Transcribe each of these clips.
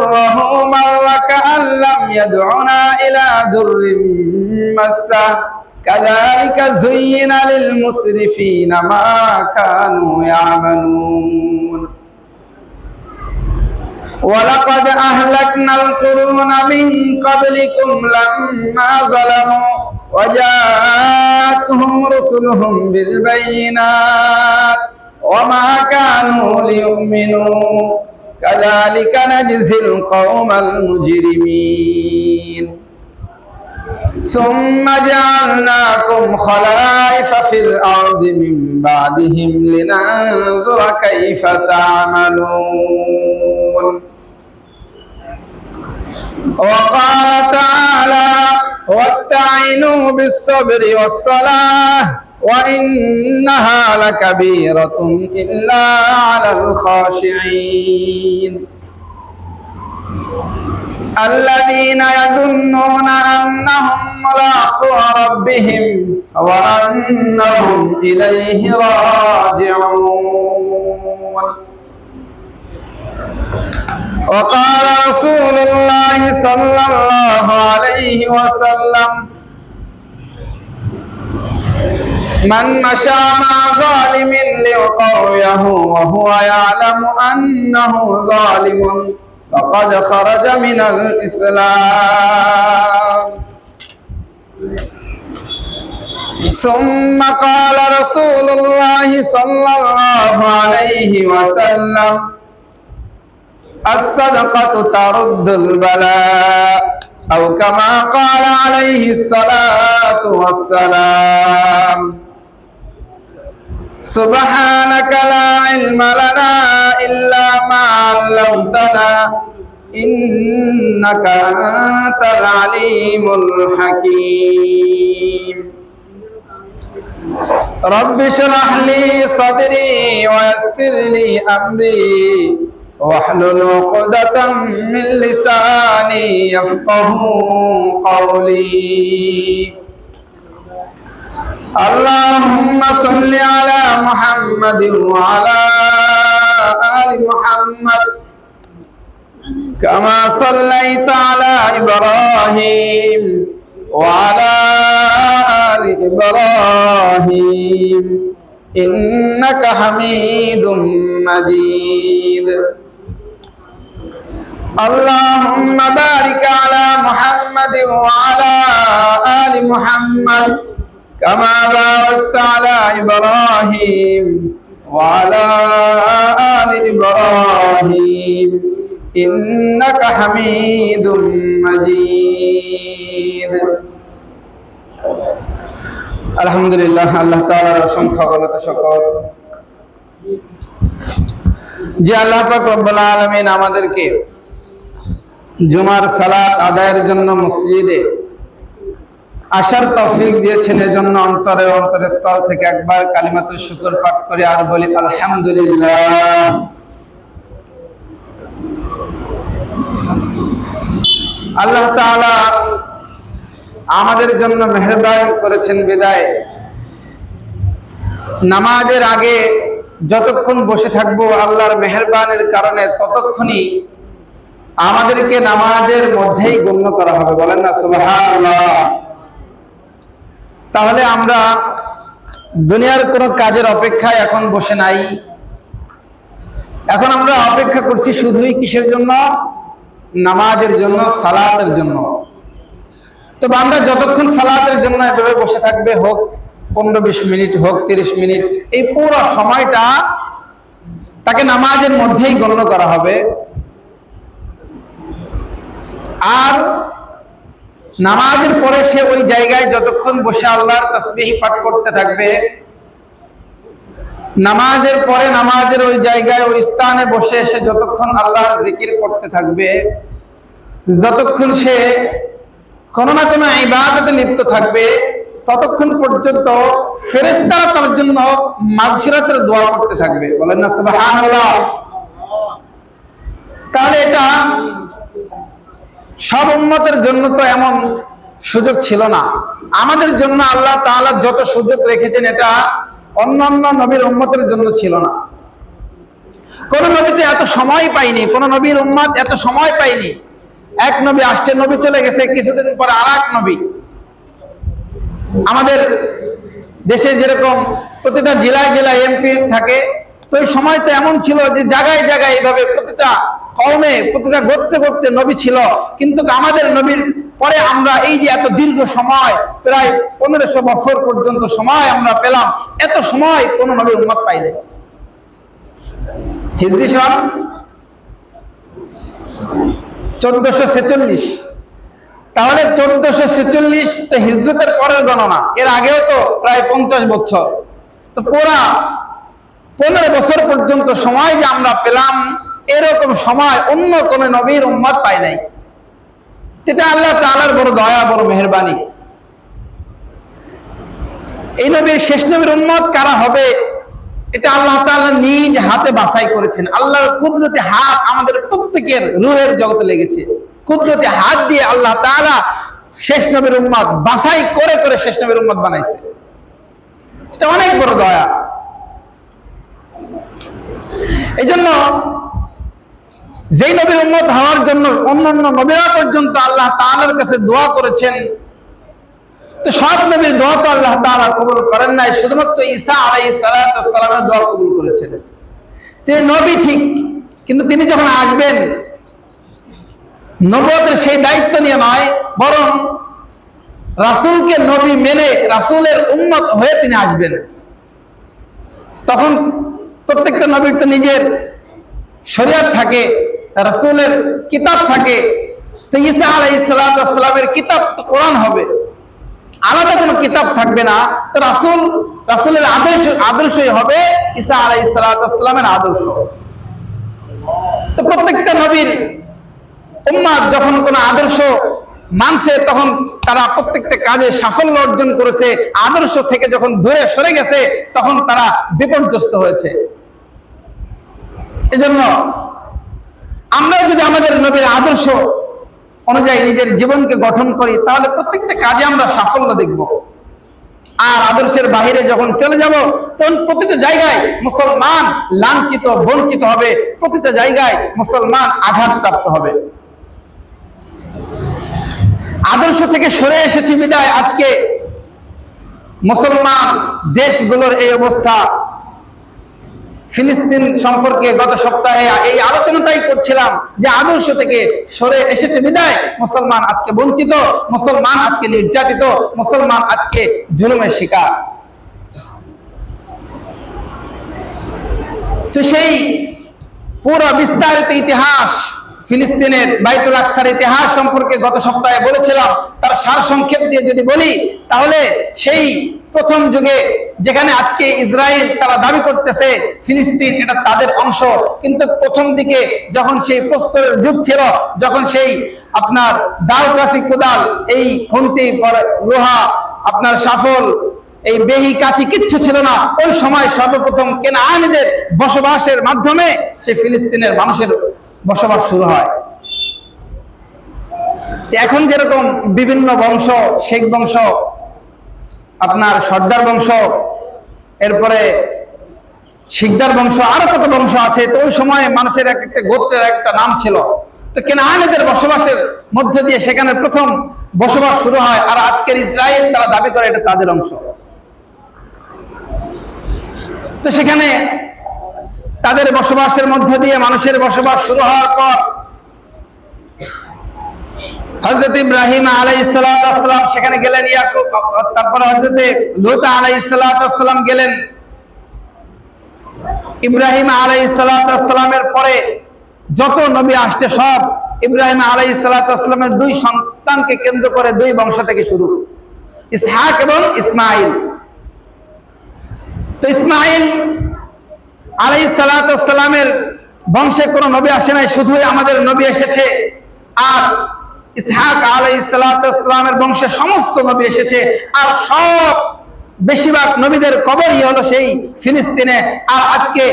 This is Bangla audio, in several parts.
ضره مر كأن لم يدعنا إلى ضر مسه كذلك زين للمسرفين ما كانوا يعملون ولقد أهلكنا القرون من قبلكم لما ظلموا وجاءتهم رسلهم بالبينات وما كانوا ليؤمنوا كذلك نجزي القوم المجرمين ثم جعلناكم خلائف في الأرض من بعدهم لننظر كيف تعملون وقال تعالى واستعينوا بالصبر والصلاة وإنها لكبيرة إلا على الخاشعين الذين يظنون أنهم ملاقو ربهم وأنهم إليه راجعون وقال رسول الله صلى الله عليه وسلم من مشى مع ظالم ليقويه وهو يعلم أنه ظالم فقد خرج من الإسلام ثم قال رسول الله صلى الله عليه وسلم الصدقة ترد البلاء أو كما قال عليه الصلاة والسلام سبحانك لا علم لنا إلا ما علمتنا إنك أنت العليم الحكيم رب اشرح لي صدري ويسر لي أمري واحلل عقدة من لساني يفقه قولي اللهم صل على محمد وعلى آل محمد كما صليت على إبراهيم وعلى آل إبراهيم إنك حميد مجيد اللهم بارك على محمد وعلى آل محمد كما باركت على إبراهيم وعلى آل إبراهيم إنك حميد مجيد الحمد لله আল্লাহ তাআলার অসংখ্য অগণিত শুকর যে আল্লাহ পাক রব্বুল আলামিন আমাদেরকে জুমার সালাত আদায়ের জন্য মসজিদে আসার তৌফিক দিয়েছেন এজন্য অন্তরস্থল থেকে একবার কালিমাতুশ শুকর পাঠ করে আর বলি আলহামদুলিল্লাহ। আল্লাহ তাআলা আমাদের জন্য মেহেরবানি করেছেন বিদায় নামাজের আগে যতক্ষণ বসে থাকবো আল্লাহর মেহেরবানির কারণে ততক্ষণই আমাদেরকে নামাজের মধ্যেই গণ্য করা হবে, বলেন না সুবহানাল্লাহ। তাহলে আমরা দুনিয়ার কোনো কাজের অপেক্ষায় এখন বসে নাই, এখন আমরা অপেক্ষা করছি শুধুই কিসের জন্য? নামাজের জন্য, সালাতের জন্য। তো বান্দা যতক্ষণ সালাতের জন্য এভাবে বসে থাকবে, হোক 15-20 মিনিট, হোক 30 মিনিট, এই পুরো সময়টা তাকে নামাজের মধ্যেই গণ্য করা হবে। আর নামাজের পরে সে ওই জায়গায় যতক্ষণ বসে আল্লাহর তাসবিহ পাঠ করতে থাকবে, নামাজের পরে নামাজের ওই জায়গায় ওই স্থানে বসে সে যতক্ষণ আল্লাহর জিকির করতে থাকবে, যতক্ষণ সে কোনো না কোনো ইবাদতে লিপ্ত থাকবে, ততক্ষণ পর্যন্ত ফেরেশতারা তার জন্য মাগফিরাতের দোয়া করতে থাকবে, বলেন না সুবহানাল্লাহ। তাহলে এটা সব উম্মতের জন্য তো এমন সুযোগ ছিল না। আমাদের জন্য আল্লাহ তাআলা যত সুযোগ রেখেছেন এটা অন্যান্য নবীর উম্মতের জন্য ছিল না। কোন নবী তো এত সময় পাইনি, কোন নবীর উম্মত এত সময় পাইনি। এক নবী আসছে, নবী চলে গেছে, কিছুদিন পরে আর এক নবী। আমাদের দেশে যেরকম প্রতিটা জেলায় জেলায় এমপি থাকে, তো এই সময় তো এমন ছিল যে জায়গায় জায়গায় এইভাবে প্রতিটা কওমে, প্রতিটা গোত্রে গোত্রে নবী ছিল। কিন্তু আমাদের নবীর পরে আমরা এই যে এত দীর্ঘ সময়, প্রায় 1500 বছর পর্যন্ত সময় আমরা পেলাম, এত সময় কোন নবীর উম্মত পাই নাই। হিজরি সন 1446। তাহলে 1446 তো হিজরতের পরের গণনা, এর আগেও তো প্রায় 50 বছর। তো পুরা 15 বছর পর্যন্ত সময় যে আমরা পেলাম, এরকম সময় অন্য কোন নবীর উম্মত পায় নাই। এটা আল্লাহ তাআলার বড় দয়া, বড় মেহেরবানি। এই নবীর শেষ নবীর উম্মত কারা হবে, এটা আল্লাহ তাআলা নিজ হাতে বাছাই করেছেন। আল্লাহর কুদরতি হাত আমাদের প্রত্যেকের রূহের জগতে লেগেছে। কুদরতি হাত দিয়ে আল্লাহ তাআলা শেষ নবীর উম্মত বাছাই করে করে শেষ নবীর উম্মত বানাইছে। এটা অনেক বড় দয়া। এই জন্য যেই নবীর উম্মত হওয়ার জন্য অন্যান্য নবীরা পর্যন্ত আল্লাহ তাআলার কাছে দোয়া করেছেন, তো সব নবীর দোয়া তো আল্লাহ তাআলা কবুল করেন নাই, শুধুমাত্র ঈসা আলাইহিস সালামের দোয়া কবুল করেছেন। তিনি নবী ঠিক, কিন্তু তিনি যখন আসবেন নবুয়তের সেই দায়িত্ব নিয়ে নয়, বরং রাসূলকে নবী মেনে রাসূলের উম্মত হয়ে তিনি আসবেন। তখন প্রত্যেকটা নবীর তো নিজের শরীয়ত থাকে, রাসূলের কিতাব থাকে। তো ঈসা আলাইহিস সালামের কিতাব তো কোরআন হবে, আলাদা কোনো কিতাব থাকবে না। তো রাসূলের আদর্শই হবে ঈসা আলাইহিস সালামের আদর্শ। তো প্রত্যেকটা নবীর উম্মত যখন কোন আদর্শ মানছে, তখন তারা প্রত্যেকটা কাজে সাফল্য অর্জন করেছে। আদর্শ থেকে যখন দূরে সরে গেছে, তখন তারা বিপর্যস্ত হয়েছে। এজন্য আমরা যদি আমাদের নবীর আদর্শ অনুযায়ী নিজের জীবনকে গঠন করি, তাহলে প্রত্যেকটা কাজে আমরা সাফল্য দেখব। আর আদর্শের বাহিরে যখন চলে যাব, তখন প্রতিটা জায়গায় মুসলমান লাঞ্ছিত, বঞ্চিত হবে, প্রতিটা জায়গায় মুসলমান আঘাতপ্রাপ্ত হবে। আদর্শ থেকে সরে এসেছি বিদায় আজকে মুসলমান দেশগুলোর এই অবস্থা। ফিলিস্তিন সম্পর্কে গত সপ্তাহে এই আলোচনাটাই করছিলাম, যে আদর্শ থেকে সরে এসেছে বিদায় মুসলমান আজকে বঞ্চিত, মুসলমান আজকে নির্যাতিত, মুসলমান আজকে জুলুমের শিকার। তো সেই পুরো বিস্তারিত ইতিহাস, ফিলিস্তিনের বাইতুল আকসার ইতিহাস সম্পর্কে গত সপ্তাহে বলেছিলাম। তার সার সংক্ষেপ দিয়ে যদি বলি, তাহলে সেই প্রথম যুগে যেখানে আজকে ইসরায়েল তারা দাবি করতেছে ফিলিস্তিন এটা তাদের অংশ, কিন্তু প্রথম দিকে যখন সেই প্রস্তরের যুগ ছিল, যখন সেই আপনার দাও কাশি কোদাল, এই খুন্তি লোহা, আপনার সাফল, এই বেহি কাচি কিচ্ছু ছিল না, ওই সময় সর্বপ্রথম কেনানীদের বসবাসের মাধ্যমে সেই ফিলিস্তিনের মানুষের বসবাস শুরু হয়। এখন যেরকম বিভিন্ন বংশ, শেখ বংশ, আপনার সর্দার বংশ, এরপরে শিকদার বংশ, আরো কত বংশ আছে। তো ওই সময় মানুষের এক একটা গোত্রের একটা নাম ছিল। তো কেনানীদের বসবাসের মধ্য দিয়ে সেখানে প্রথম বসবাস শুরু হয়। আর আজকের ইসরায়েল তারা দাবি করে এটা তাদের অংশ। তো সেখানে তাদের বসবাসের মধ্য দিয়ে মানুষের বসবাস শুরু হওয়ার পর হযরত ইব্রাহিম আলাইহিস সালাম সেখানে গেলেন, ইয়াকুব, তারপরে হযরত লূত আলাইহিস সালাম গেলেন। ইব্রাহিম আলাইহিস সালামের পরে যত নবী আসছে সব ইব্রাহিম আলাইহিস সালামের দুই সন্তানকে কেন্দ্র করে, দুই বংশ থেকে শুরু, ইসহাক এবং ইসমাইল। তো ইসমাইল আলাইহিস সালামের বংশে কোনো নবী আসে নাই, শুধুই আমাদের নবী এসেছে। আর ইসহাক আলাইহিস সালামের বংশে সমস্ত নবী এসেছে। আর সব বেশিরভাগ নবীদের কবরই হলো সেই ফিলিস্তিনে। আর আজকে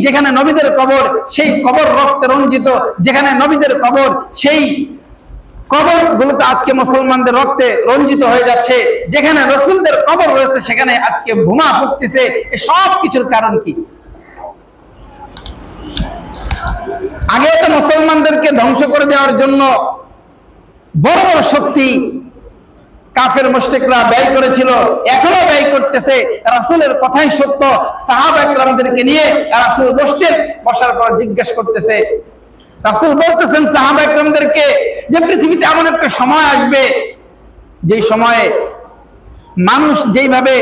যেখানে নবীদের কবর, সেই কবর রক্তে রঞ্জিত, যেখানে নবীদের কবর, সেই কবর গুলোতে আজকে মুসলমানদের রক্তে রঞ্জিত হয়ে যাচ্ছে। যেখানে রাসূলদের কবর রয়েছে সেখানে আজকে বোমা ফুটতেছে। এই সব কিছুর কারণ কি? আগেও তো মুসলমানদেরকে ধ্বংস করে দেওয়ার জন্য বড় বড় শক্তি কাফের মুশরিকরা ব্যয় করেছিল, এখনো ব্যয় করতেছে। রাসূলের কথাই সত্য। সাহাবা একরামদেরকে নিয়ে রাসূল বসছেন, বসার পর জিজ্ঞেস করতেছে, রাসূল বলতেছেন সাহাবা একরামদেরকে যে পৃথিবীতে এমন একটা সময় আসবে যে সময়ে মানুষ যেইভাবে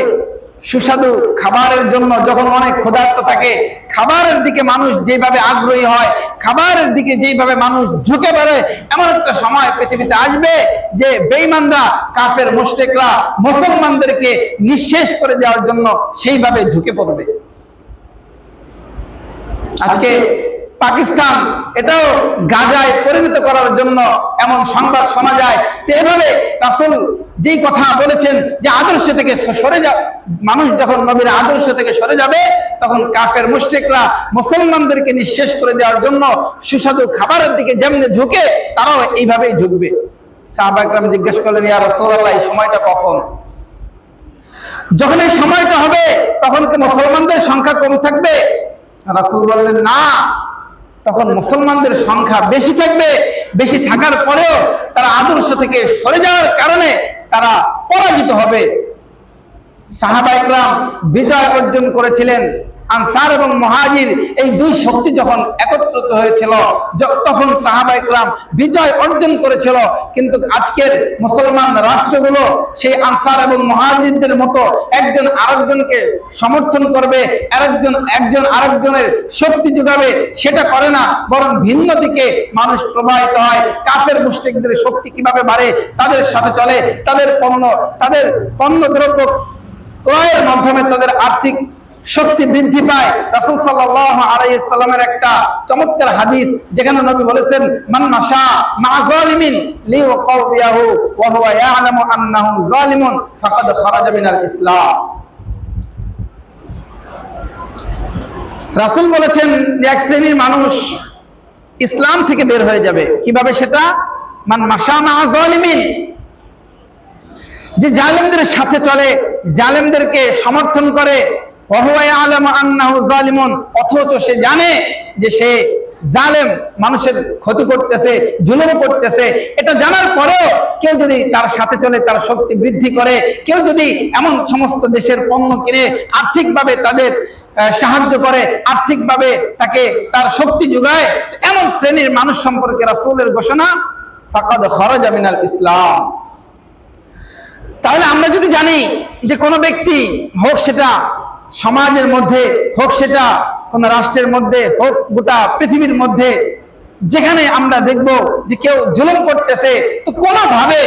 সুস্বাদু খাবারের জন্য যখন অনেক ক্ষুধার্ত থাকে, খাবারের দিকে মানুষ যেভাবে আগ্রহী হয়, খাবারের দিকে যেভাবে মানুষ ঝুঁকে পড়ে, এমন একটা সময় পৃথিবীতে আসবে যে বেঈমানরা কাফের মুশরিকরা মুসলমানদেরকে নিঃশেষ করে দেওয়ার জন্য সেইভাবে ঝুঁকে পড়বে। আজকে পাকিস্তান এটাও গাজায় পরিণত করার জন্য এমন সংবাদ শোনা যায়। তো এভাবে রাসূল যেই কথা বলেছেন যে আদর্শ থেকে সরে যা, মানুষ যখন নবীর আদর্শ থেকে সরে যাবে তখন কাফের মুশরিকরা মুসলমানদেরকে নিঃশেষ করে দেওয়ার জন্য সুস্বাদু খাবারের দিকে যেমনি ঝুঁকে, তারাও এইভাবেই ঝুঁকবে। সাহাবা একরাম জিজ্ঞেস করলেন, ইয়া রাসূলুল্লাহ, এই সময়টা কখন? যখন এই সময়টা হবে তখন কি মুসলমানদের সংখ্যা কম থাকবে? রাসূল বললেন, না, তখন মুসলমানদের সংখ্যা বেশি থাকবে। বেশি থাকার পরেও তারা আদর্শ থেকে সরে যাওয়ার কারণে তারা পরাজিত হবে। সাহাবা একরাম বিজয় অর্জন করেছিলেন। আনসার এবং মুহাজির এই দুই শক্তি যখন একত্রিত হয়েছিল তখন সাহাবা একরাম বিজয় অর্জন করেছিল। কিন্তু আজকের মুসলমান রাষ্ট্রগুলো সেই আনসার এবং মুহাজিরদের মতো একজন আরেকজনকে সমর্থন করবে, একজন আরেকজনের শক্তি যোগাবে, সেটা করে না। বরং ভিন্ন দিকে মানুষ প্রবাহিত হয়। কাফের মুশরিকদের শক্তি কিভাবে বাড়ে, তাদের সাথে চলে, তাদের পণ্য দ্রব্য ক্রয়ের মাধ্যমে তাদের আর্থিক শক্তি বৃদ্ধি পায়। রাসূল সাল্লাল্লাহু আলাইহি সাল্লামের একটা চমৎকার হাদিস যেখানে নবী বলেছেন, মান মাশা মা যালিমিন লিয়াকাবিয়াহু ওয়া হুয়া ইয়ালামু আন্নাহু যালিমুন ফাকাদ খারাজা মিনাল ইসলাম। রাসূল বলেছেন যে এক শ্রেণীর মানুষ ইসলাম থেকে বের হয়ে যাবে। কিভাবে সেটা? মান মাশা মা যালিমিন, যে জালেমদের সাথে চলে, জালেমদেরকে সমর্থন করে, অথচ সে জানে যে সে জালেম, মানুষের ক্ষতি করতেছে, জুলুম করতেছে। এটা জানার পরেও কেউ যদি তার সাথে চলে, তার শক্তি বৃদ্ধি করে, কেউ যদি এমন সমস্ত দেশের পণ্য কিনে আর্থিকভাবে তাদের সাহায্য করে, আর্থিকভাবে তাকে তার শক্তি যোগায়, এমন শ্রেণীর মানুষ সম্পর্কে রাসূলের ঘোষণা, ফাকাদ খারাজা মিনাল ইসলাম। তাহলে আমরা যদি জানি যে কোনো ব্যক্তি হোক, সেটা সমাজের মধ্যে হোক, সেটা কোন রাষ্ট্রের মধ্যে হোক, গোটা পৃথিবীর মধ্যে যেখানে আমরা দেখব যে কেউ জুলুম করতেছে, তো কোনোভাবে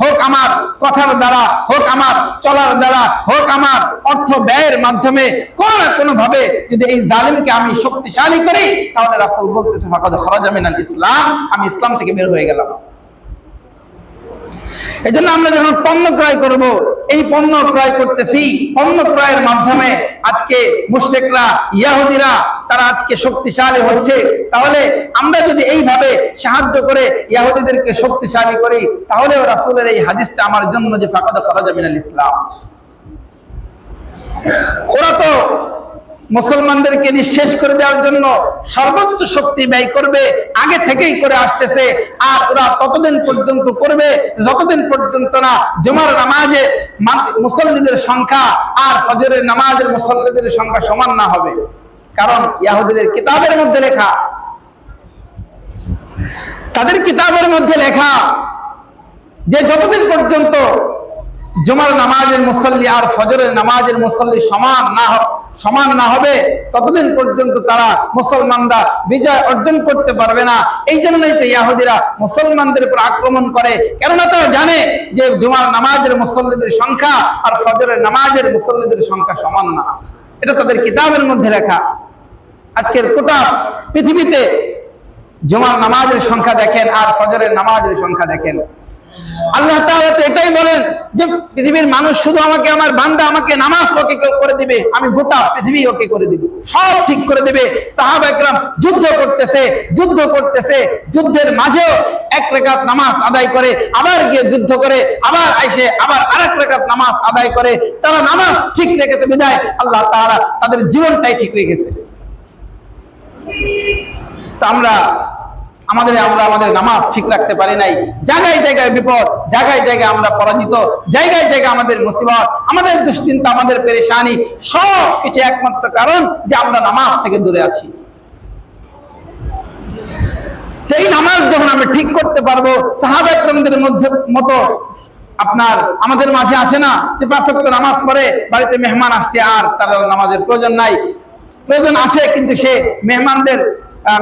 হোক আমার কথার দ্বারা, হোক আমার চলার দ্বারা, হোক আমার অর্থ ব্যয়ের মাধ্যমে, কোনো না কোনো ভাবে যদি এই জালিমকে আমি শক্তিশালী করি, তাহলে রাসূল বলতেছে ফাকাদ খারাজা মিনাল ইসলাম, আমি ইসলাম থেকে বের হয়ে গেলাম। এই জন্য আমরা যখন পণ্য ক্রয় করব, এই পণ্য ক্রয় করতেছি, পণ্য ক্রয়ের মাধ্যমে আজকে মুশরিকরা, ইহুদিরা তারা আজকে শক্তিশালী হচ্ছে। তাহলে আমরা যদি এইভাবে সাহায্য করে ইহুদিদেরকে শক্তিশালী করি, তাহলে রাসূলের এই হাদিসটা আমার জন্য যে ফাকাদ খারাজা মিনাল ইসলাম। ওরা তো মুসলমানদেরকে নিঃশেষ করে দেওয়ার জন্য সর্বোচ্চ শক্তি ব্যয় করবে, আগে থেকেই করে আসতেছে। আর ওরা ততদিন পর্যন্ত করবে যতদিন পর্যন্ত না জুমার নামাজে মুসল্লিদের সংখ্যা আর ফজরের নামাজের মুসল্লিদের সংখ্যা সমান না হবে। কারণ ইহুদিদের কিতাবের মধ্যে লেখা, তাদের কিতাবের মধ্যে লেখা যে যতদিন পর্যন্ত জুমার নামাজের মুসল্লি আর ফজরের নামাজের মুসল্লি সমান না হবে, ততদিন পর্যন্ত তারা মুসলমানরা বিজয় অর্জন করতে পারবে না। এই জন্যই তো ইহুদিরা মুসলমানদের উপর আক্রমণ করে, কেননা তারা জানে যে জুমার নামাজের মুসল্লিদের সংখ্যা আর ফজরের নামাজের মুসল্লিদের সংখ্যা সমান না। এটা তাদের কিতাবের মধ্যে লেখা। আজকের গোটা পৃথিবীতে জুমার নামাজের সংখ্যা দেখেন আর ফজরের নামাজের সংখ্যা দেখেন। আল্লাহ তাআলা তো এটাই বলেন যে পৃথিবীর মানুষ শুধু আমাকে, আমার বান্দা আমাকে নামাজ ওকে করে দিবে, আমি গোটা পৃথিবী ওকে করে দিব, সব ঠিক করে দিবে। সাহাবা একরাম যুদ্ধ করতেছে, যুদ্ধের মাঝেও এক রাকাত নামাজ আদায় করে, আবার গিয়ে যুদ্ধ করে, আবার আইসে আবার আরেক রাকাত নামাজ আদায় করে। তারা নামাজ ঠিক রেখেছে বিধায় আল্লাহ তাআলা তাদের জীবনটাই ঠিক রেখেছে। তো আমরা আমাদের নামাজ ঠিক রাখতে পারি নাই, জায়গায় জায়গায় বিপদ, জায়গায় জায়গায় আমরা পরাজিত, জায়গায় জায়গায় আমাদের মুসিবত, আমাদের দুশ্চিন্তা, আমাদের পেরেশানি, সব কিছু একমাত্র কারণ যে আমরা নামাজ থেকে দূরে আছি। এই নামাজ যখন আমরা ঠিক করতে পারবো, সাহাবা ইকরামদের মতো আপনার আমাদের মাঝে আসে না যে 5 ওয়াক্ত নামাজ পড়ে, বাড়িতে মেহমান আসছে আর তার নামাজের প্রয়োজন নাই, প্রয়োজন আছে কিন্তু সে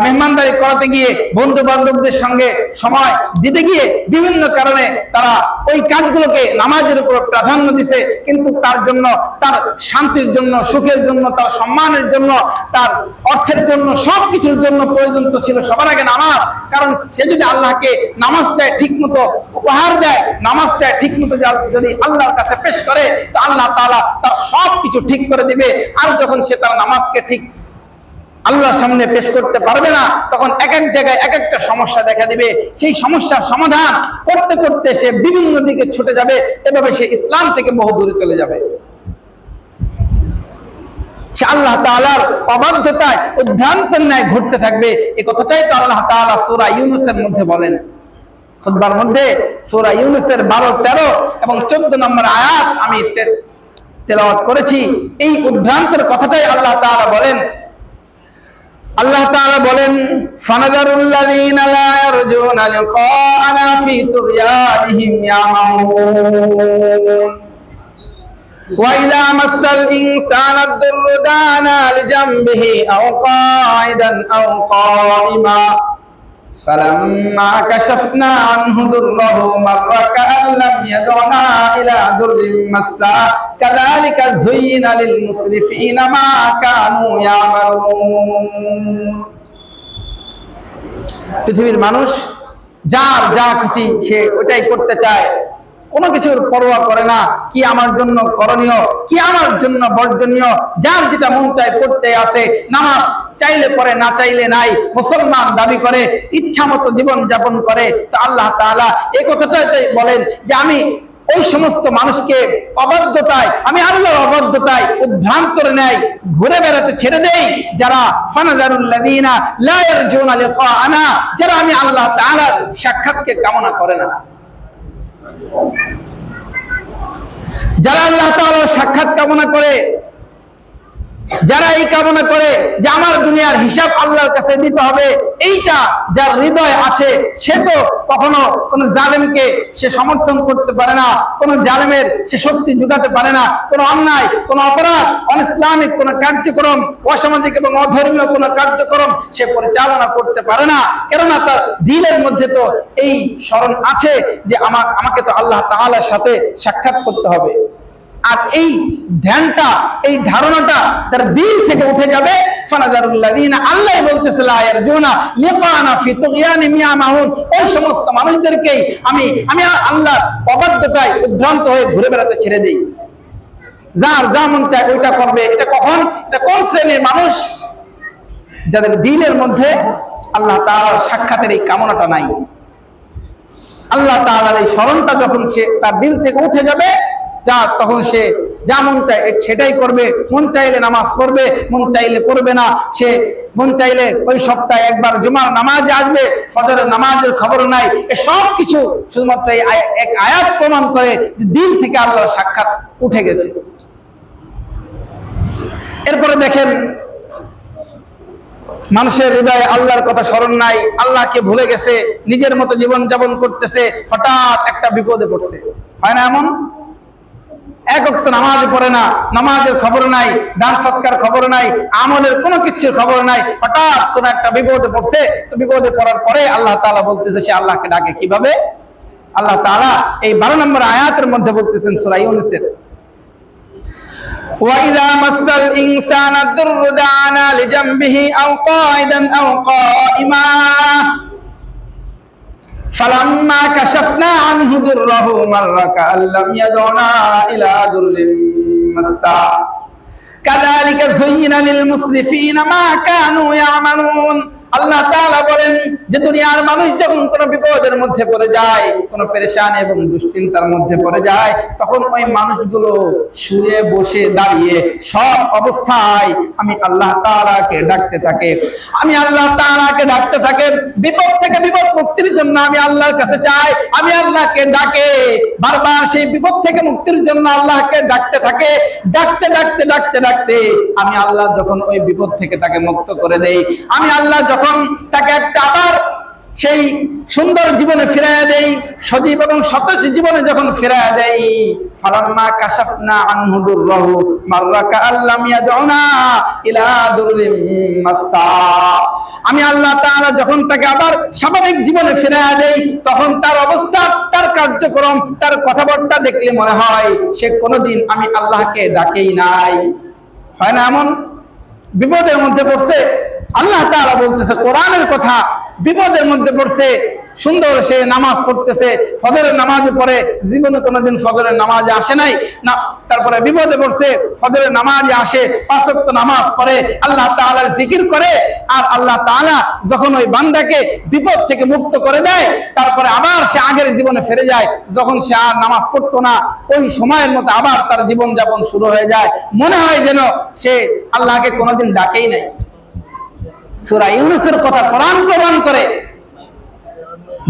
মেহমানদারি করাতে গিয়ে, বন্ধু বান্ধবদের সঙ্গে সময় দিতে গিয়ে বিভিন্ন কারণে তারা ওই কাজগুলোকে নামাজের উপর প্রাধান্য দিছে, কিন্তু তার জন্য, তার শান্তির জন্য, সুখের জন্য, তার সম্মানের জন্য, তার অর্থের জন্য, সবকিছুর জন্য প্রয়োজন তো ছিল সবার আগে নামাজ। কারণ সে যদি আল্লাহকে নামাজটায় ঠিক মতো উপহার দেয়, নামাজটায় ঠিক মতো যদি আল্লাহর কাছে পেশ করে, তো আল্লাহ তাআলা তার সবকিছু ঠিক করে দিবে। আর যখন সে তার নামাজকে ঠিক আল্লাহর সামনে পেশ করতে পারবে না, তখন এক এক জায়গায় এক একটা সমস্যা দেখা দিবে। সেই সমস্যার সমাধান করতে করতে সে বিভিন্ন দিকে ছুটে যাবে, এভাবে সে ইসলাম থেকে বহু দূরে চলে যাবে। সে আল্লাহ তাআলার অবাধ্যতায় উদ্ভ্রান্তের ন্যায় ঘুরতে থাকবে। এই কথাটাই তো আল্লাহ তাআলা সূরা ইউনূসের মধ্যে বলেন। খুতবার মধ্যে সূরা ইউনূসের 12, 13 এবং 14 নম্বর আয়াত আমি তেলাওয়াত করেছি। এই উদ্ভ্রান্তের কথাটাই আল্লাহ তাআলা বলেন। আল্লাহ তাআলা বলেন, ফানাযারুল লাযীনা লা ইয়ারজুনা লিকাআনা ফি তুগয়ানিহিম ইয়ামাউন ওয়া ইযা মাসাল ইনসানা আদ-দুররু দানা লিজামবিহি আও কাঈদান আও কাঈমা ফালাম্মা কাশাফনা আনহু দুররাহু মাররা কাআন লাম ইয়াদ'না ইলা দুররিন মাসসা কাযালিকা যুয়িনা লিল মুসরিফিনা মা কানু ইয়ামালুন। পৃথিবীর মানুষ যার যা খুশি সে ওটাই করতে চায়, কোনো কিছুর পরোয়া করে না, কি আমার জন্য করণীয়, কি আমার জন্য বর্জনীয়, যার যেটা মন চায় করতে আসে। নামাজ চাইলে পড়ে, না চাইলে নাই, মুসলমান দাবি করে, ইচ্ছা মতো জীবন যাপন করে। তো আল্লাহ তাআলা এই কথাটাই বলেন যে আমি ওই সমস্ত মানুষকে অবাধ্যতায়, আমি আল্লাহর অবাধ্যতায় উদ্ভ্রান্তর নেয় ঘুরে বেড়াতে ছেড়ে দেই, যারা ফানাযারুল লাযীনা লা ইয়ারজুনা লিকাআনা, যারা আমি আল্লাহ তাআলার সাক্ষাৎকে কামনা করে না, যারা আল্লাহ তাআলার সাক্ষাৎ কামনা করে, যারা এই কামনা করে যে আমার দুনিয়ার হিসাব আল্লাহর কাছে দিতে হবে, এইটা যার হৃদয় আছে, সে তো কখনো কোনো জালেমকে সে সমর্থন করতে পারে না, কোনো জালেমের সে শক্তি জোগাতে পারে না, কোনো অন্যায়, কোনো অপরাধ, অনইসলামিক কোনো কার্যক্রম, অসামাজিক এবং অধর্মীয় কোনো কার্যক্রম সে পরিচালনা করতে পারে না। কেননা তার দিলের মধ্যে তো এই স্মরণ আছে যে আমাকে তো আল্লাহ তাআলার সাথে সাক্ষাৎ করতে হবে। আর এই ধ্যানটা, এই ধারণাটা তার দিল থেকে উঠে যাবে। ফানাযারুল লাযীনা, আল্লাহ বলতেছে, লা ইয়ারজুনা লিকাআনা ফি তুগয়ানিহিম ইয়ামাউন, ওই সমস্ত মানুষদেরকেই আমি আল্লাহর অবাধ্যতায় উদ্ভ্রান্ত হয়ে ঘুরে বেড়াতে ছেড়ে দেই। যার যা মন চায় ওইটা করবে। এটা কখন, এটা কোন শ্রেণীর মানুষ? যাদের দিলের মধ্যে আল্লাহ তাআলার সাক্ষাতের এই কামনাটা নাই। আল্লাহ তাআলার এই স্মরণটা যখন সে তার দিল থেকে উঠে যাবে, তখন সে যা মন চায় সেটাই করবে। মন চাইলে নামাজ পড়বে, মন চাইলে পড়বে না। সে মন চাইলে ওই সপ্তাহে একবার জুমার নামাজে আসবে, ফজরের নামাজের খবর নাই। এ সব কিছু শুধুমাত্র এক আয়াত প্রমাণ করে যে দিল থেকে আল্লাহর সাক্ষাৎ উঠে গেছে। এরপরে দেখেন, মানুষের হৃদয়ে আল্লাহর কথা স্মরণ নাই, আল্লাহকে ভুলে গেছে, নিজের মতো জীবন যাপন করতেছে, হঠাৎ একটা বিপদে পড়ছে। হয় না এমন? এক ওয়াক্ত নামাজ পড়ে না, নামাজের খবর নাই, দান সৎকার খবর নাই, আমলের কোনো কিছুর খবর নাই, হঠাৎ কোন একটা বিপদে পড়ছে। তো বিপদে পড়ার পরে আল্লাহ তাআলা বলতেছে সে আল্লাহকে ডাকে কিভাবে? আল্লাহ তাআলা এই 12 নম্বর আয়াতের মধ্যে বলতেছেন সূরা ইউনূসের, ওয়া ইযা মাসাল ইনসানা দুররু দানা লিজামবিহি আও কাঈদান আও কাঈমা ফালাম্মা কাশাফনা আনহু দুররাহু মাররা কাআন লাম ইয়াদ'না ইলা দুররিন মাসসা কাযালিকা যুয়িনা লিল মুসরিফিনা মা কানু ইয়ামালুন। আল্লাহ তাআলা বলেন যে দুনিয়ার মানুষ যখন কোনো বিপদের মধ্যে পড়ে যায়, কোনো পেরেশানি এবং দুশ্চিন্তার মধ্যে পড়ে যায়, তখন ওই মানুষগুলো শুয়ে বসে দাঁড়িয়ে সব অবস্থায় আমি আল্লাহ তাআলাকে ডাকতে থাকে। আমি আল্লাহ তাআলাকে ডাকতে থাকে, বিপদ থেকে বিপদ মুক্তির জন্য আমি আল্লাহর কাছে চাই, আমি আল্লাহকে ডাকে বারবার সেই বিপদ থেকে মুক্তির জন্য আল্লাহকে ডাকতে থাকে। ডাকতে ডাকতে ডাকতে ডাকতে আমি আল্লাহ যখন ওই বিপদ থেকে তাকে মুক্ত করে দেই, আমি আল্লাহ যখন তাকে একটা আবার সেই সুন্দর জীবনে ফিরাইয়া দেই, সজীব এবং সতেজ জীবনে যখন ফিরাইয়া দেই, ফালাম্মা কাশাফনা আনহু দুররাহু মাররা কাআল্লাম ইয়াদউনা ইলা দুররিম মাসসা। আমি আল্লাহ তাআলা যখন তাকে আবার স্বাভাবিক জীবনে ফিরাইয়া দেই, তখন তার অবস্থা, তার কার্যক্রম, তার কথাবার্তা দেখলে মনে হয় সে কোনোদিন আমি আল্লাহকে ডাকেই নাই। হয় না এমন? বিপদের মধ্যে পড়ছে, আল্লাহ তাআলা বলতেছে কোরআনের কথা, বিপদের মধ্যে পড়ছে, সুন্দর সে নামাজ পড়তেছে, ফজরের নামাজ পড়ে, জীবনে কোনোদিন ফজরের নামাজে আসে নাই না, তারপরে বিপদে পড়ছে, ফজরের নামাজে আসে, 5 ওয়াক্ত নামাজ পড়ে, আল্লাহ তাআলার জিকির করে, আর আল্লাহ তাআলা যখন ওই বান্দাকে বিপদ থেকে মুক্ত করে দেয়, তারপরে আবার সে আগের জীবনে ফিরে যায়। যখন সে আর নামাজ পড়তো না, ওই সময়ের মতো আবার তার জীবন যাপন শুরু হয়ে যায়, মনে হয় যেন সে আল্লাহকে কোনোদিন ডাকেই নাই। সূরা ইউনূসের কথা কোরআন প্রমাণ করে,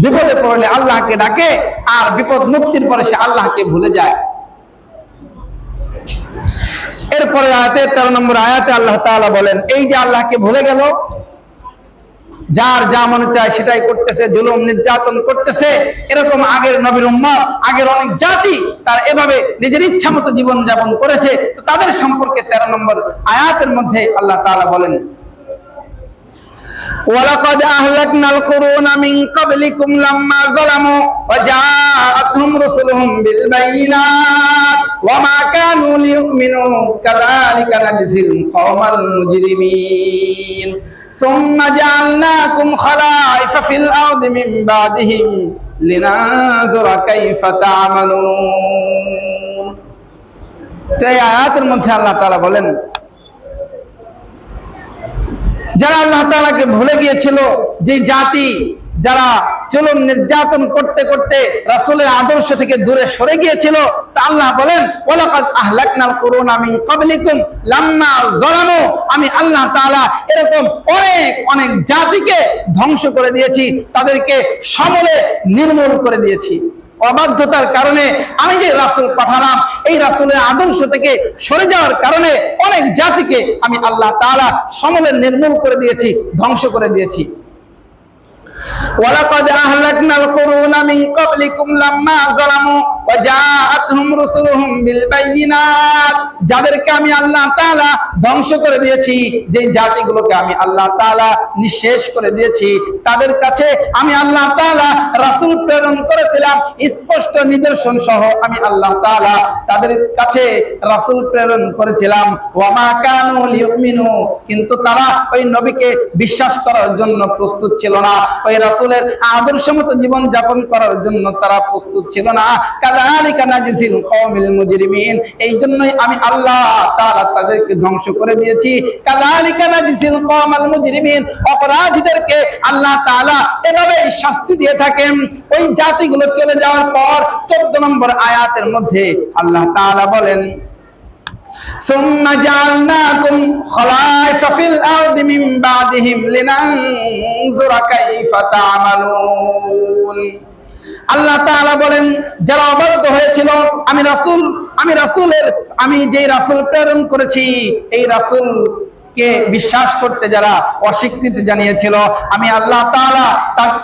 বিপদে পড়লে আল্লাহকে ডাকে, আর বিপদ মুক্তির পরে সে আল্লাহকে ভুলে যায়। এরপরে আয়াতে 13 নম্বর আয়াতে আল্লাহ তাআলা বলেন, এই যে আল্লাহকে ভুলে গেল, যার যা মনে চায় সেটাই করতেছে, জুলুম নির্যাতন করতেছে, এরকম আগের নবীর উম্মত, আগের অনেক জাতি তার এভাবে নিজের ইচ্ছা মতো জীবন যাপন করেছে। তো তাদের সম্পর্কে 13 নম্বর আয়াতের মধ্যে আল্লাহ তাআলা বলেন, وَلَقَدْ أَهْلَكْنَا الْقُرُونَ مِنْ قَبْلِكُمْ لَمَّا ظَلَمُوا وَجَاءَتْهُمْ رُسُلُهُم بِالْبَيِّنَاتِ وَمَا كَانُوا لِيُؤْمِنُوا كَذَلِكَ نَجْزِي الْقَوْمَ الْمُجْرِمِينَ ثُمَّ جَعَلْنَاكُمْ خَلَائِفَ فِي الْأَرْضِ مِنْ بَعْدِهِمْ لِنَنظُرَ كَيْفَ تَعْمَلُونَ। এই আয়াতের মধ্যে আল্লাহ তাআলা বলেন, যারা আল্লাহ তাআলাকে ভুলে গিয়েছিল, যে জাতি যারা জুলুম নির্যাতন করতে করতে রাসূলের আদর্শ থেকে দূরে সরে গিয়েছিল, তা আল্লাহ বলেন, ওয়ালাকাদ আহলাকনাল কুরুনা মিন ক্বাবলিকুম লাম্মা যালামু, আমি আল্লাহ তাআলা এরকম অনেক অনেক জাতিকে ধ্বংস করে দিয়েছি, তাদেরকে সমূলে নির্মূল করে দিয়েছি। অবাধ্যতার কারণে আমি যে রাসূল পাঠালাম, এই রাসূলের আদর্শ থেকে সরে যাওয়ার কারণে অনেক জাতিকে আমি আল্লাহ তাআলা সমূলে নির্মূল করে দিয়েছি, ধ্বংস করে দিয়েছি। ওয়ালাকাদ আহলাকনাল কুরুনা মিন ক্বাবলিকুম লাম্মা যালামু ওয়া জাআতহুম রুসুলুহুম বিল বায়িনাত, যাদেরকে আমি আল্লাহ তাআলা ধ্বংস করে দিয়েছি, যে জাতিগুলোকে আমি আল্লাহ তাআলা নিঃশেষ করে দিয়েছি, তাদের কাছে আমি আল্লাহ তাআলা রাসূল প্রেরণ করেছিলাম স্পষ্ট নিদর্শন সহ। আমি আল্লাহ তাআলা তাদের কাছে রাসূল প্রেরণ করেছিলাম। ওয়া মা কানু লিউমিনু, কিন্তু তারা ওই নবীকে বিশ্বাস করার জন্য প্রস্তুত ছিল না, ওই রাসূলের আদর্শ মতো জীবন যাপন করার জন্য তারা প্রস্তুত ছিল না। কাযালিকা নাজিল কওমিল মুজরিমিন, এই জন্যই আমি আল্লাহ তাআলা তাদেরকে ধ্বংস করে দিয়েছি। কাযালিকা নাজিল কওমাল মুজরিমিন, অপরাধীদেরকে আল্লাহ তাআলা এভাবে শাস্তি দিয়ে থাকেন। ওই জাতিগুলো চলে যাওয়ার পর 14 নম্বর আয়াতের মধ্যে আল্লাহ তাআলা বলেন, ثم جعلناكم خلائف في الأرض من بعدهم لننظر كيف تعملون। আল্লাহ তাআলা বলেন, যারা অবাধ্য হয়েছিল, আমি যেই রাসূল প্রেরণ করেছি, এই রাসূল কে বিশ্বাস করতে যারা অস্বীকৃতি জানিয়েছিল, আমি আল্লাহ তাআলা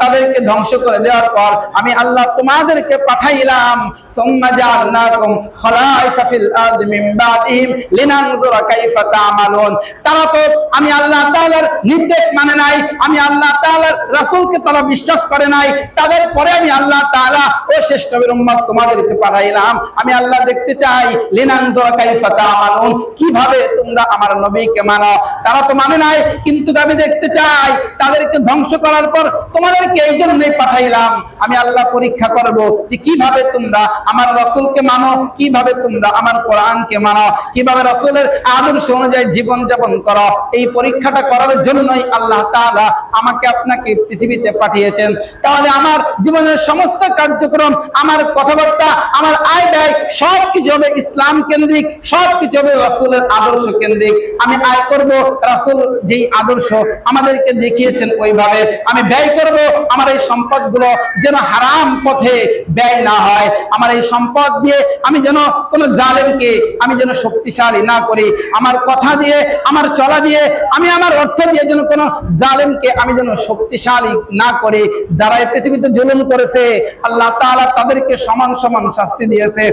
তাদেরকে ধ্বংস করে দেওয়ার পর আমি আল্লাহ তোমাদেরকে পাঠাইলাম। সুম্মা জাআলনাকুম খলাইফা ফিল আরদি মিন বাদিহিম লিনানজুরা কাইফা তা'মালুন। তারা তো আমি আল্লাহ তাআলার নির্দেশ মানে নাই, আমি আল্লাহ তাআলার রাসূলকে তারা বিশ্বাস করে নাই, তাদের পরে আমি আল্লাহ তাআলা ও শ্রেষ্ঠ নবীর উম্মত তোমাদেরকে পাঠাইলাম। আমি আল্লাহ দেখতে চাই লিনানজুরা কাইফা তা'মালুন, কিভাবে তোমরা আমার নবীকে মানো, তারা তো মানে নাই, কিন্তু আমি দেখতে চাই তাদেরকে ধ্বংস করার পর তোমাদেরকে এই জন্যই পাঠাইলাম, আমি আল্লাহ পরীক্ষা করব যে কিভাবে তোমরা আমার রাসূলকে মানো, কিভাবে তোমরা আমার কোরআনকে মানো, কিভাবে রাসূলের আদর্শ অনুযায়ী জীবন যাপন করো। এই পরীক্ষাটা করার জন্যই আল্লাহ তাআলা আমাকে আপনাকে পৃথিবীতে পাঠিয়েছেন। তাহলে আমার জীবনের সমস্ত কার্যক্রম, আমার কথাবার্তা, আমার আয় ব্যয় সবকিছু হবে ইসলাম কেন্দ্রিক, সবকিছু হবে রাসূলের আদর্শ কেন্দ্রিক। আমি আয় করব রাসূল যেই আদর্শ আমাদেরকে দেখিয়েছেন ওইভাবে। আমি ব্যয় করব আমার এই সম্পদগুলো যেন হারাম পথে ব্যয় না হয়। আমার এই সম্পদ দিয়ে আমি যেন কোনো জালেমকে আমি যেন শক্তিশালী না করি। আমার কথা দিয়ে, আমার চলা দিয়ে, আমি আমার অর্থ দিয়ে যেন কোনো জালেমকে আমি যেন শক্তিশালী না করি। যারা এই পৃথিবীতে জুলুম করেছে আল্লাহ তাআলা তাদেরকে সমান সমান শাস্তি দিয়েছে,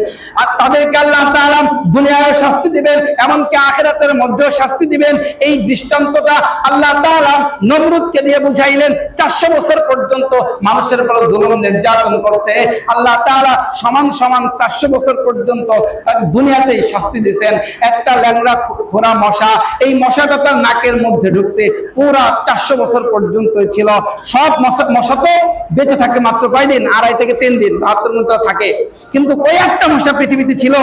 আর তাদেরকে আল্লাহ তাআলা দুনিয়ায় শাস্তি দিবেন, এমনকি আখিরাতের মধ্যেও শাস্তি দিবেন। এই দৃষ্টান্তটা আল্লাহ তাআলা নমরুদকে দিয়ে বুঝাইলেন। 400 বছর পর্যন্ত মানুষের উপর জুলুম নির্যাতন করছে, আল্লাহ তাআলা সমান সমান 400 বছর পর্যন্ত তার দুনিয়াতেই শাস্তি দিয়েছেন। একটা ল্যাংড়া খোরা মশা, এই মশাটা তার নাকের মধ্যে ঢুকছে, পুরা 400 বছর পর্যন্ত ছিল। সব মশা তো বেঁচে থাকে মাত্র কয়দিন, 2.5 থেকে 3 দিন, 72 ঘন্টা থাকে, কিন্তু ওই একটা মশা পৃথিবীতে ছিল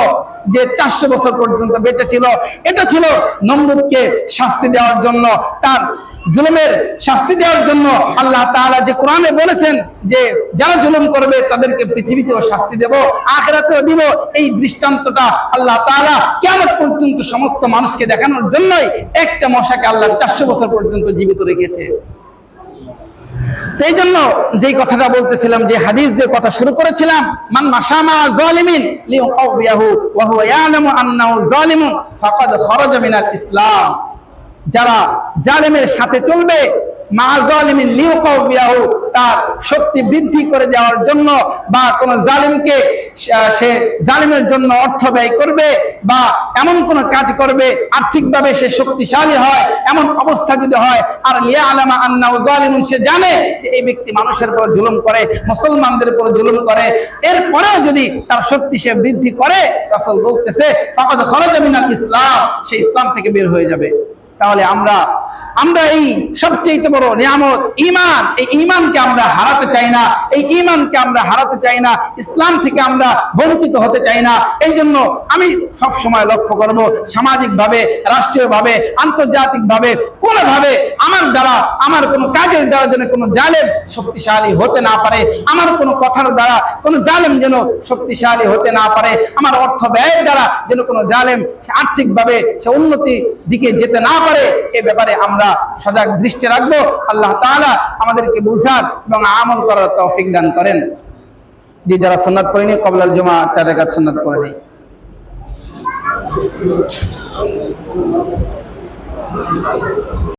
যে 400 বছর পর্যন্ত বেঁচে ছিল। এটা ছিল নমরুদকে শাস্তি দেওয়ার জন্য, তার জুলুমের শাস্তি দেওয়ার জন্য। আল্লাহ তাআলা যে কোরআনে বলেছেন যে যারা জুলুম করবে তাদেরকে পৃথিবীতেও শাস্তি দেব, আখিরাতেও দিব, এই দৃষ্টান্তটা আল্লাহ তাআলা কিয়ামত পর্যন্ত সমস্ত মানুষকে দেখানোর জন্যই একটা মশাকে আল্লাহ 400 বছর পর্যন্ত জীবিত রেখেছে। এই জন্য যেই কথাটা বলতেছিলাম, যে হাদিস দিয়ে কথা শুরু করেছিলাম, মান মাশামা যালিমিন লিয়াউবিয়াহু ওয়া হুয়া ইয়ালামু আন্নাহু যালিমুন ফাকাদ খারাজা মিনাল ইসলাম। যারা জালেমের সাথে চলবে, মা যালিমিন লিয়াউবিয়াহু, তার শক্তি বৃদ্ধি করে দেওয়ার জন্য, বা কোন জালিমকে সে জালিমের জন্য অর্থ ব্যয় করবে বা এমন কোন কাজ করবে আর্থিকভাবে সে শক্তিশালী হয়, এমন অবস্থা যদি হয়, আর লিয়ালামা আন্নাহু যালিমুন, সে জানে যে এই ব্যক্তি মানুষের উপর জুলুম করে, মুসলমানদের উপর জুলুম করে, এরপরেও যদি তার শক্তি সে বৃদ্ধি করে, রাসূল বলতেছে ফাকাদ খারাজা মিনাল ইসলাম, সে ইসলাম থেকে বের হয়ে যাবে। তাহলে আমরা এই সবচেয়ে বড় নিয়ামত ঈমান, এই ঈমানকে আমরা হারাতে চাই না, এই ঈমানকে আমরা হারাতে চাই না, ইসলাম থেকে আমরা বঞ্চিত হতে চাই না। এই জন্য আমি সব সময় লক্ষ্য করব, সামাজিকভাবে, রাষ্ট্রীয়ভাবে, আন্তর্জাতিকভাবে কোনোভাবে আমার দ্বারা, আমার কোনো কাজের দ্বারা যেন কোনো জালেম শক্তিশালী হতে না পারে, আমার কোনো কথার দ্বারা কোনো জালেম যেন শক্তিশালী হতে না পারে, আমার অর্থ ব্যয়ের দ্বারা যেন কোনো জালেম আর্থিকভাবে সে উন্নতির দিকে যেতে না পারে, এ ব্যাপারে আমরা সজাগ দৃষ্টি রাখবো। আল্লাহ তাআলা আমাদেরকে বুঝার এবং আমল করার তৌফিক দান করেন। যে যারা সুন্নাত পড়েনি ক্বাবলাল জুমা 4 রাকাত সুন্নাত পড়ে নেই।